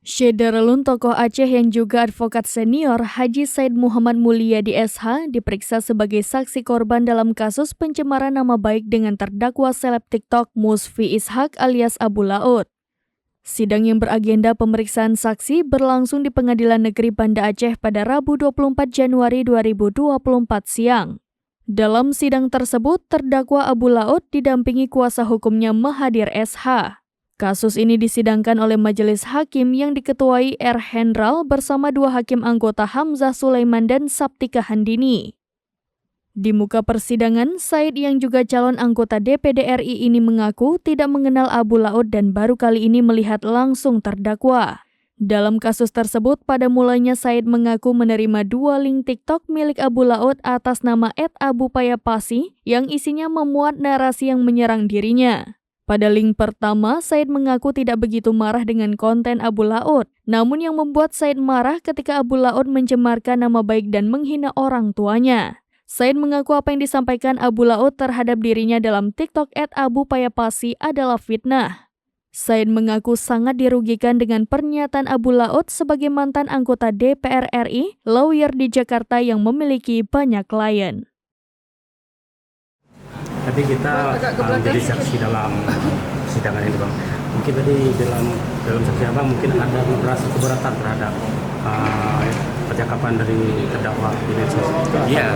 Syederlun, tokoh Aceh yang juga advokat senior Haji Said Muhammad Mulyadi SH, diperiksa sebagai saksi korban dalam kasus pencemaran nama baik dengan terdakwa seleb TikTok Musfi Ishak alias Abu Laut. Sidang yang beragenda pemeriksaan saksi berlangsung di Pengadilan Negeri Banda Aceh pada Rabu 24 Januari 2024 siang. Dalam sidang tersebut, terdakwa Abu Laut didampingi kuasa hukumnya Mahadir SH. Kasus ini disidangkan oleh Majelis Hakim yang diketuai R. Hendral bersama dua hakim anggota Hamzah Sulaiman dan Saptika Handini. Di muka persidangan, Said yang juga calon anggota DPD RI ini mengaku tidak mengenal Abu Laut dan baru kali ini melihat langsung terdakwa. Dalam kasus tersebut, pada mulanya Said mengaku menerima dua link TikTok milik Abu Laut atas nama @abupayapasi yang isinya memuat narasi yang menyerang dirinya. Pada link pertama, Said mengaku tidak begitu marah dengan konten Abu Laut. Namun yang membuat Said marah ketika Abu Laut mencemarkan nama baik dan menghina orang tuanya. Said mengaku apa yang disampaikan Abu Laut terhadap dirinya dalam TikTok @abupayapasi adalah fitnah. Said mengaku sangat dirugikan dengan pernyataan Abu Laut sebagai mantan anggota DPR RI, lawyer di Jakarta yang memiliki banyak klien. Tadi kita jadi saksi dalam persidangan ini, Bang. Mungkin tadi dalam saksi Abang mungkin ada merasa keberatan terhadap percakapan dari terdakwa di medsos. Iya,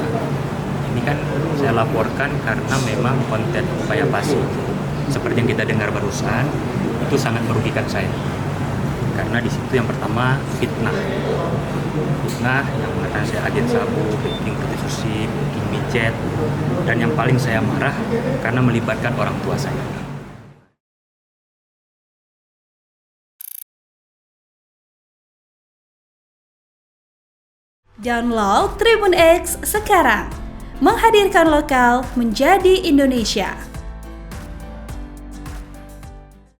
ini kan saya laporkan karena memang konten upaya pasi seperti yang kita dengar barusan itu sangat merugikan saya. Karena di situ yang pertama fitnah yang mengatakan saya agen sabu, backing prostitusi, backing micet, dan yang paling saya marah karena melibatkan orang tua saya. Download Tribun X sekarang, menghadirkan lokal menjadi Indonesia.